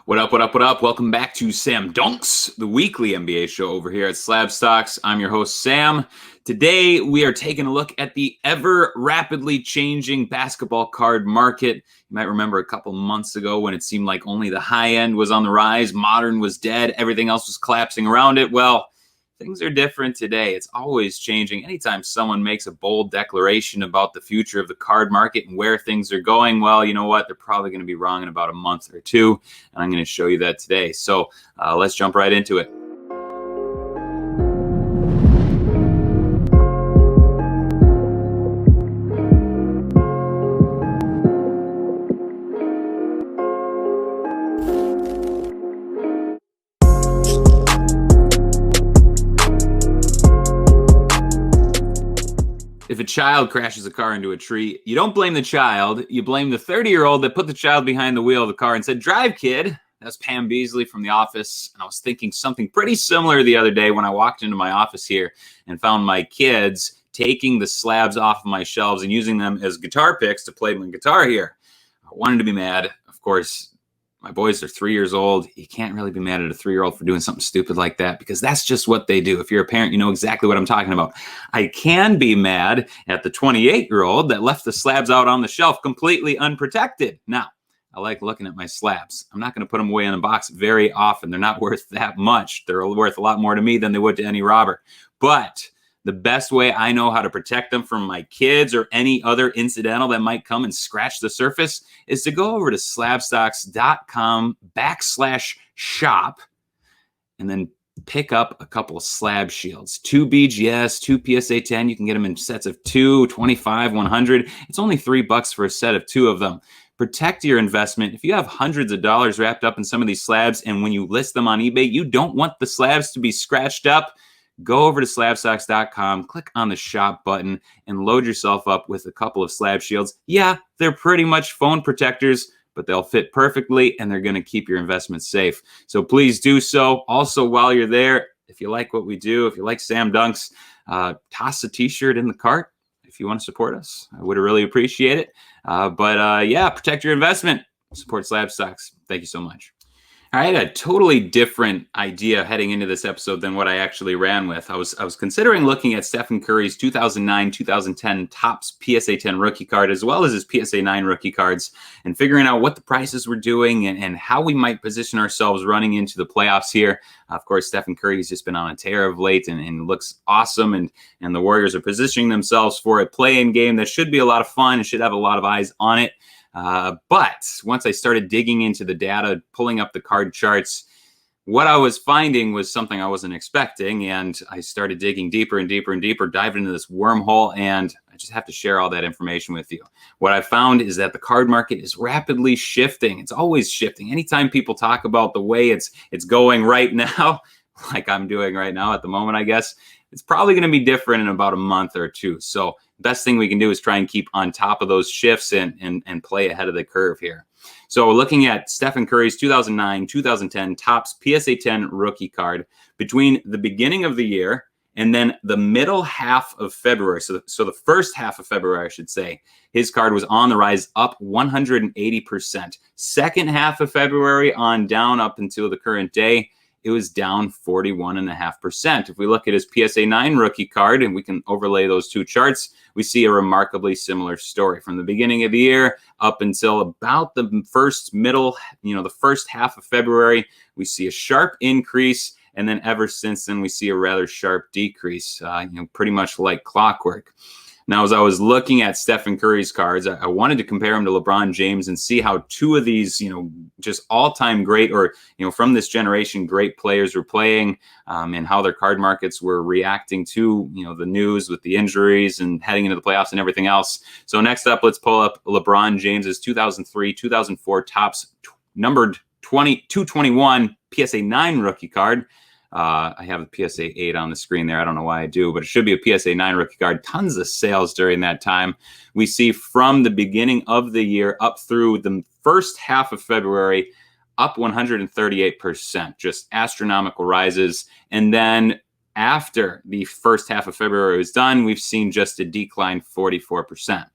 What up, what up, what up? Welcome back to Sam Dunks, the weekly NBA show over here at SlabStox. I'm your host, Sam. Today, we are taking a look at the ever rapidly changing basketball card market. You might remember a couple months ago when it seemed like only the high end was on the rise, modern was dead, everything else was collapsing around it. Well, things are different today. It's always changing. Anytime someone makes a bold declaration about the future of the card market and where things are going, well, you know what? They're probably going to be wrong in about a month or two. And I'm going to show you that today. So let's jump right into it. If a child crashes a car into a tree, you don't blame the child. You blame the 30-year-old that put the child behind the wheel of the car and said, "Drive, kid." That's Pam Beasley from The Office. And I was thinking something pretty similar the other day when I walked into my office here and found my kids taking the slabs off of my shelves and using them as guitar picks to play my guitar here. I wanted to be mad. Of course, my boys are 3 years old. You can't really be mad at a 3-year-old for doing something stupid like that because that's just what they do. If you're a parent, you know exactly what I'm talking about. I can be mad at the 28-year-old that left the slabs out on the shelf completely unprotected. Now, I like looking at my slabs. I'm not going to put them away in the box very often. They're not worth that much. They're worth a lot more to me than they would to any robber. But the best way I know how to protect them from my kids or any other incidental that might come and scratch the surface is to go over to slabstox.com/shop and then pick up a couple of slab shields. 2 BGS, 2 PSA 10. You can get them in sets of 2, 25, 100. It's only $3 for a set of 2 of them. Protect your investment. If you have hundreds of dollars wrapped up in some of these slabs and when you list them on eBay, you don't want the slabs to be scratched up, go over to slabstox.com, click on the shop button, and load yourself up with a couple of slab shields. Yeah, they're pretty much phone protectors, but they'll fit perfectly, and they're going to keep your investments safe. So please do so. Also, while you're there, if you like what we do, if you like Sam Dunks, toss a T-shirt in the cart if you want to support us. I would really appreciate it. Yeah, protect your investment. Support SlabStox. Thank you so much. I had a totally different idea heading into this episode than what I actually ran with. I was considering looking at Stephen Curry's 2009-2010 Topps PSA 10 rookie card, as well as his PSA 9 rookie cards, and figuring out what the prices were doing and how we might position ourselves running into the playoffs here. Of course, Stephen Curry's just been on a tear of late and looks awesome, and the Warriors are positioning themselves for a play-in game that should be a lot of fun and should have a lot of eyes on it. But once I started digging into the data, pulling up the card charts, what I was finding was something I wasn't expecting. And I started digging deeper and deeper and deeper, diving into this wormhole. And I just have to share all that information with you. What I found is that the card market is rapidly shifting. It's always shifting. Anytime people talk about the way it's going right now, like I'm doing right now at the moment, I guess, it's probably going to be different in about a month or two. So the best thing we can do is try and keep on top of those shifts and play ahead of the curve here. So looking at Stephen Curry's 2009-2010 Topps PSA 10 rookie card, between the beginning of the year and then the middle half of February, so the first half of February, I should say, his card was on the rise, up 180%. Second half of February on down up until the current day, it was down 41.5%. If we look at his PSA 9 rookie card, and we can overlay those two charts, we see a remarkably similar story. From the beginning of the year up until about the first half of February, we see a sharp increase. And then ever since then, we see a rather sharp decrease, pretty much like clockwork. Now, as I was looking at Stephen Curry's cards, I wanted to compare him to LeBron James and see how two of these, just all-time great or, from this generation, great players were playing and how their card markets were reacting to, the news with the injuries and heading into the playoffs and everything else. So next up, let's pull up LeBron James's 2003-2004 Topps numbered 221 PSA 9 rookie card. I have a PSA 8 on the screen there. I don't know why I do, but it should be a PSA 9 rookie card. Tons of sales during that time. We see from the beginning of the year up through the first half of February, up 138%, just astronomical rises. And then after the first half of February was done, we've seen just a decline 44%.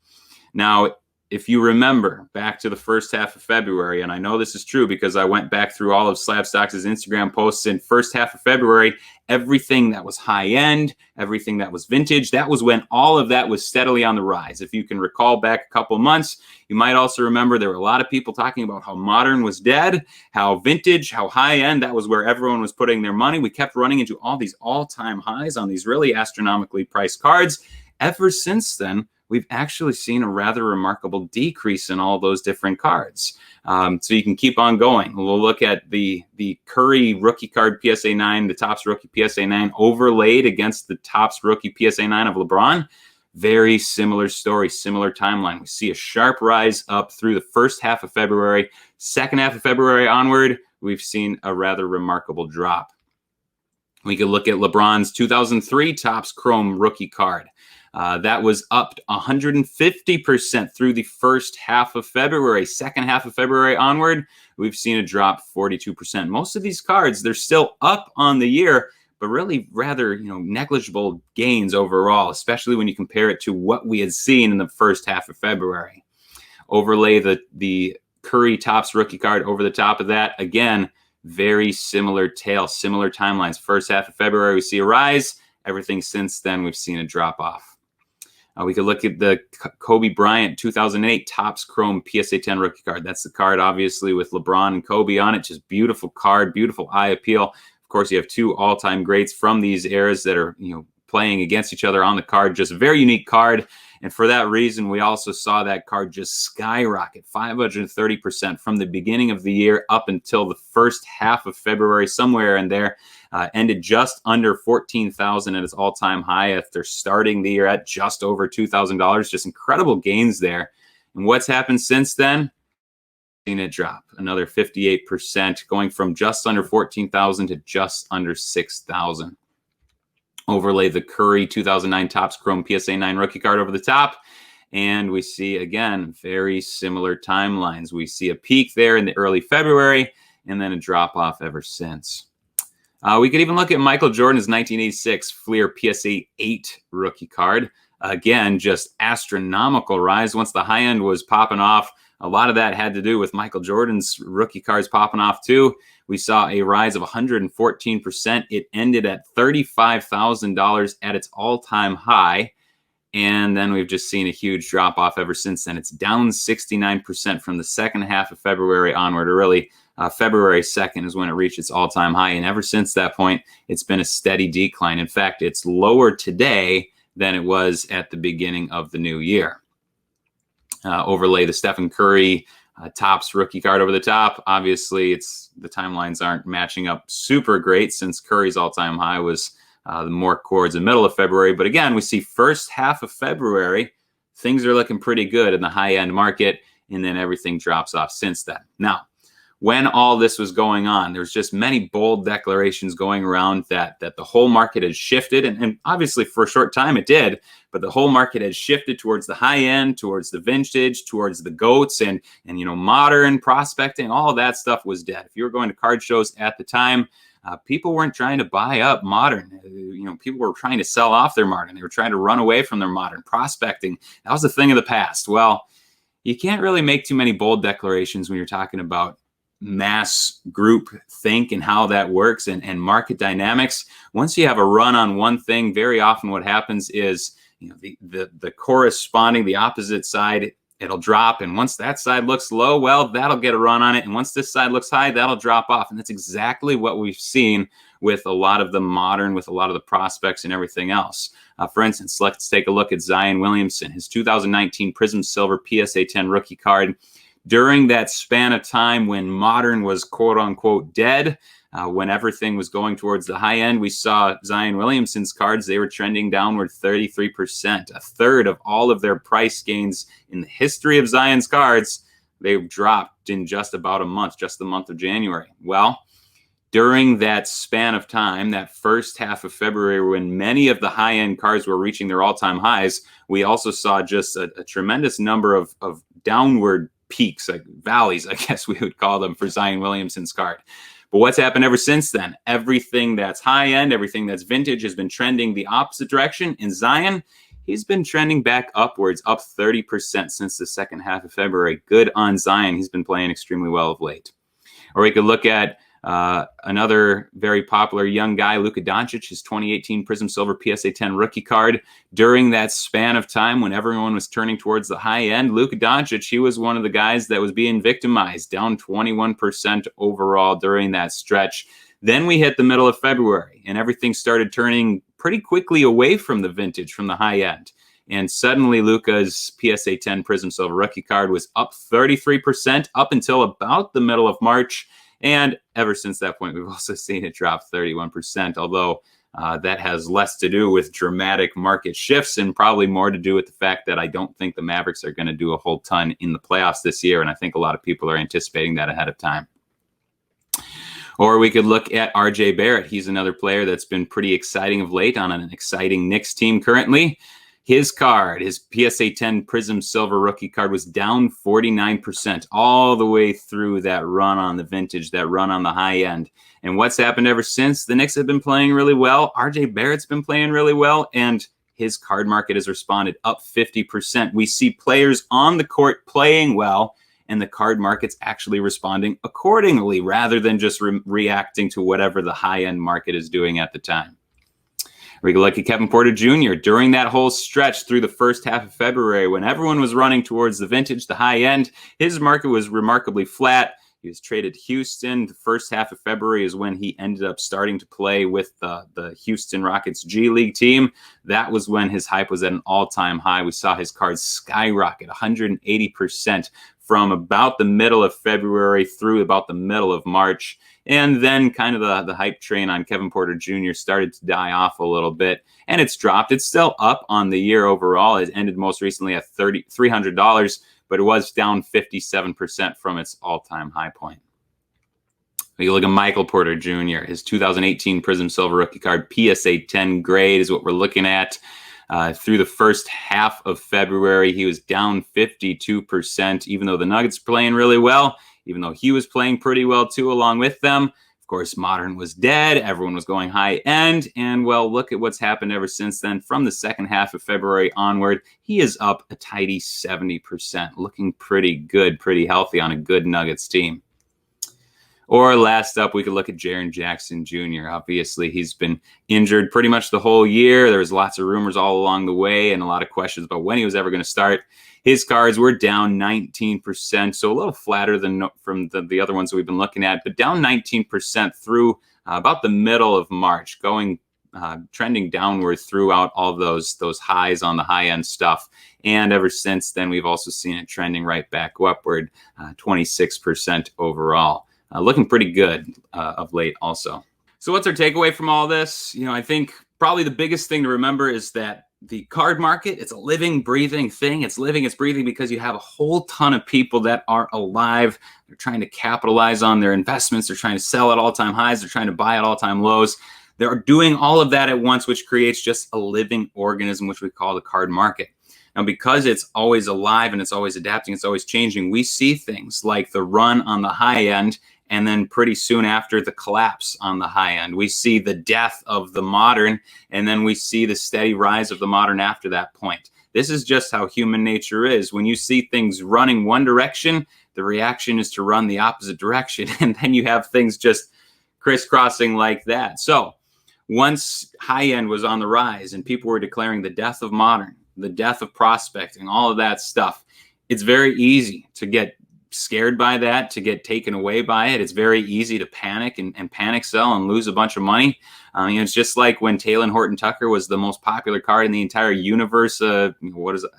Now, if you remember back to the first half of February, and I know this is true because I went back through all of SlabStox's Instagram posts in first half of February, everything that was high end, everything that was vintage, that was when all of that was steadily on the rise. If you can recall back a couple months, you might also remember there were a lot of people talking about how modern was dead, how vintage, how high end, that was where everyone was putting their money. We kept running into all these all-time highs on these really astronomically priced cards. Ever since then, we've actually seen a rather remarkable decrease in all those different cards. So you can keep on going. We'll look at the Curry rookie card PSA 9, the Topps rookie PSA 9 overlaid against the Topps rookie PSA 9 of LeBron. Very similar story, similar timeline. We see a sharp rise up through the first half of February. Second half of February onward, we've seen a rather remarkable drop. We could look at LeBron's 2003 Topps Chrome rookie card. That was up 150% through the first half of February. Second half of February onward, we've seen a drop 42%. Most of these cards, they're still up on the year, but really rather negligible gains overall, especially when you compare it to what we had seen in the first half of February. Overlay the Curry Topps rookie card over the top of that. Again, very similar tale, similar timelines. First half of February, we see a rise. Everything since then, we've seen a drop off. We could look at the Kobe Bryant 2008 Topps Chrome PSA 10 rookie card. That's the card, obviously, with LeBron and Kobe on it. Just beautiful card, beautiful eye appeal. Of course, you have two all-time greats from these eras that are playing against each other on the card. Just a very unique card. And for that reason, we also saw that card just skyrocket 530% from the beginning of the year up until the first half of February, somewhere in there. Ended just under $14,000 at its all-time high after starting the year at just over $2,000. Just incredible gains there. And what's happened since then? Seen it drop another 58%, going from just under $14,000 to just under $6,000. Overlay the Curry 2009 Topps Chrome PSA 9 rookie card over the top. And we see, again, very similar timelines. We see a peak there in the early February and then a drop off ever since. We could even look at Michael Jordan's 1986 Fleer PSA 8 rookie card. Again, just astronomical rise. Once the high end was popping off, a lot of that had to do with Michael Jordan's rookie cards popping off too. We saw a rise of 114%. It ended at $35,000 at its all-time high. And then we've just seen a huge drop off ever since then. It's down 69% from the second half of February onward, or really February 2nd is when it reached its all-time high. And ever since that point, it's been a steady decline. In fact, it's lower today than it was at the beginning of the new year. Overlay the Stephen Curry Topps rookie card over the top. Obviously, the timelines aren't matching up super great since Curry's all-time high was more towards the middle of February. But again, we see first half of February, things are looking pretty good in the high-end market, and then everything drops off since then. Now, when all this was going on, there's just many bold declarations going around that the whole market has shifted, and obviously for a short time it did, but the whole market has shifted towards the high end, towards the vintage, towards the GOATs, and modern prospecting. All of that stuff was dead. If you were going to card shows at the time, people weren't trying to buy up modern. People were trying to sell off their modern. They were trying to run away from their modern prospecting. That was a thing of the past. Well, you can't really make too many bold declarations when you're talking about mass group think and how that works and market dynamics. Once you have a run on one thing, very often what happens is the corresponding, the opposite side, it'll drop. And once that side looks low, well, that'll get a run on it. And once this side looks high, that'll drop off. And that's exactly what we've seen with a lot of the modern, with a lot of the prospects and everything else. For instance, let's take a look at Zion Williamson, his 2019 Prism Silver PSA 10 rookie card. During that span of time when modern was quote unquote dead, when everything was going towards the high end, we saw Zion Williamson's cards, they were trending downward 33%. A third of all of their price gains in the history of Zion's cards, they dropped in just about a month, just the month of January. Well, during that span of time, that first half of February, when many of the high-end cards were reaching their all-time highs, we also saw just a tremendous number of downward peaks, like valleys, I guess we would call them, for Zion Williamson's card. But what's happened ever since then? Everything that's high end, everything that's vintage has been trending the opposite direction. And Zion, he's been trending back upwards, up 30% since the second half of February. Good on Zion. He's been playing extremely well of late. Or we could look at another very popular young guy, Luka Doncic, his 2018 Prism Silver PSA 10 rookie card. During that span of time when everyone was turning towards the high end, Luka Doncic, he was one of the guys that was being victimized, down 21% overall during that stretch. Then we hit the middle of February, and everything started turning pretty quickly away from the vintage, from the high end. And suddenly Luka's PSA 10 Prism Silver rookie card was up 33% up until about the middle of March. And ever since that point, we've also seen it drop 31%, although that has less to do with dramatic market shifts and probably more to do with the fact that I don't think the Mavericks are going to do a whole ton in the playoffs this year. And I think a lot of people are anticipating that ahead of time. Or we could look at RJ Barrett. He's another player that's been pretty exciting of late on an exciting Knicks team currently. His card, his PSA 10 Prism Silver rookie card, was down 49% all the way through that run on the vintage, that run on the high end. And what's happened ever since? The Knicks have been playing really well. RJ Barrett's been playing really well, and his card market has responded up 50%. We see players on the court playing well, and the card market's actually responding accordingly rather than just reacting to whatever the high-end market is doing at the time. We can look at Kevin Porter Jr. During that whole stretch through the first half of February when everyone was running towards the vintage, the high end, his market was remarkably flat. He was traded to Houston. The first half of February is when he ended up starting to play with the Houston Rockets G League team. That was when his hype was at an all-time high. We saw his cards skyrocket 180% from about the middle of February through about the middle of March. And then kind of the hype train on Kevin Porter Jr. started to die off a little bit, and it's dropped. It's still up on the year overall. It ended most recently at $300, but it was down 57% from its all-time high point. We look at Michael Porter Jr., his 2018 Prism Silver rookie card, PSA 10 grade is what we're looking at. Through the first half of February, he was down 52%, even though the Nuggets were playing really well, even though he was playing pretty well too along with them. Of course, Modern was dead. Everyone was going high end. And, well, look at what's happened ever since then. From the second half of February onward, he is up a tidy 70%, looking pretty good, pretty healthy on a good Nuggets team. Or last up, we could look at Jaren Jackson Jr. Obviously, he's been injured pretty much the whole year. There was lots of rumors all along the way and a lot of questions about when he was ever going to start. His cards were down 19%, so a little flatter than from the other ones that we've been looking at, but down 19% through about the middle of March, trending downward throughout all of those highs on the high-end stuff. And ever since then, we've also seen it trending right back upward, 26% overall. Looking pretty good of late also. So what's our takeaway from all this? I think probably the biggest thing to remember is that the card market, it's a living, breathing thing. It's living, it's breathing because you have a whole ton of people that are alive. They're trying to capitalize on their investments. They're trying to sell at all-time highs. They're trying to buy at all-time lows. They're doing all of that at once, which creates just a living organism, which we call the card market. Now, because it's always alive and it's always adapting, it's always changing, we see things like the run on the high end and then pretty soon after the collapse on the high end. We see the death of the modern, and then we see the steady rise of the modern after that point. This is just how human nature is. When you see things running one direction, the reaction is to run the opposite direction, and then you have things just crisscrossing like that. So once high end was on the rise and people were declaring the death of modern, the death of prospecting, all of that stuff, it's very easy to get scared by that, to get taken away by it. It's very easy to panic and panic sell and lose a bunch of money. It's just like when Taylor Horton Tucker was the most popular card in the entire universe. I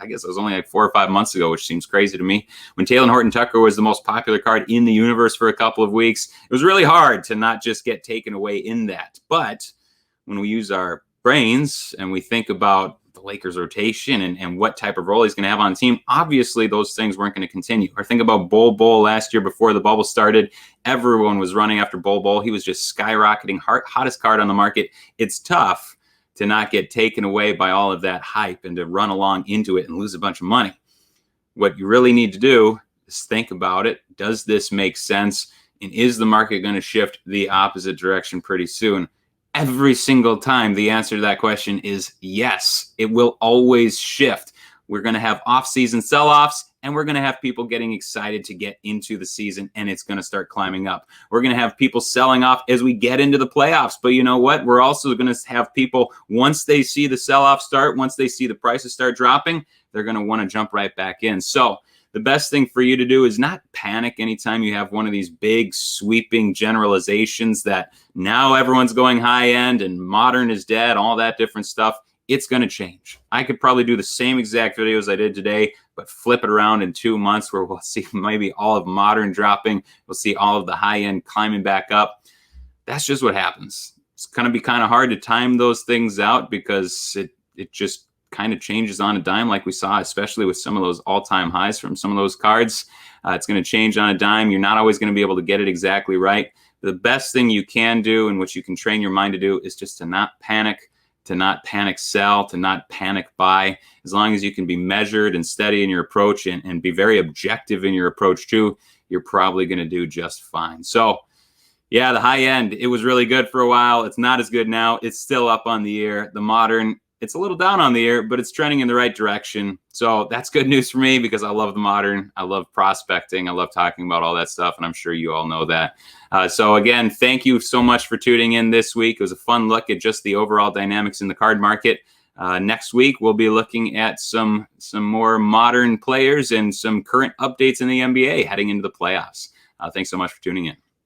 guess it was only like 4 or 5 months ago, which seems crazy to me. When Taylor Horton Tucker was the most popular card in the universe for a couple of weeks, it was really hard to not just get taken away in that. But when we use our brains and we think about the Lakers rotation and what type of role he's going to have on the team, obviously those things weren't going to continue. Or think about Bol last year before the bubble started. Everyone was running after Bol. He was just skyrocketing, hottest card on the market. It's tough to not get taken away by all of that hype and to run along into it and lose a bunch of money. What you really need to do is think about it. Does this make sense? And is the market going to shift the opposite direction pretty soon? every single time the answer to that question is yes. It will always shift. We're going to have off-season sell-offs, and we're going to have people getting excited to get into the season, and it's going to start climbing up. We're going to have people selling off as we get into the playoffs. But you know what? We're also going to have people, once they see the sell-off start, once they see the prices start dropping, they're going to want to jump right back in. So the best thing for you to do is not panic anytime you have one of these big sweeping generalizations that now everyone's going high end and modern is dead, all that different stuff. It's going to change. I could probably do the same exact videos I did today, but flip it around in 2 months where we'll see maybe all of modern dropping. We'll see all of the high end climbing back up. That's just what happens. It's going to be kind of hard to time those things out because it just kind of changes on a dime, like we saw, especially with some of those all-time highs from some of those cards. It's going to change on a dime. You're not always going to be able to get it exactly right. The best thing you can do, and which you can train your mind to do, is just to not panic, to not panic sell, to not panic buy. As long as you can be measured and steady in your approach and be very objective in your approach too, you're probably going to do just fine. So yeah, the high end, it was really good for a while. It's not as good now. It's still up on the year. The modern, it's a little down on the year, but it's trending in the right direction. So that's good news for me because I love the modern. I love prospecting. I love talking about all that stuff, and I'm sure you all know that. So again, thank you so much for tuning in this week. It was a fun look at just the overall dynamics in the card market. Next week, we'll be looking at some more modern players and some current updates in the NBA heading into the playoffs. Thanks so much for tuning in.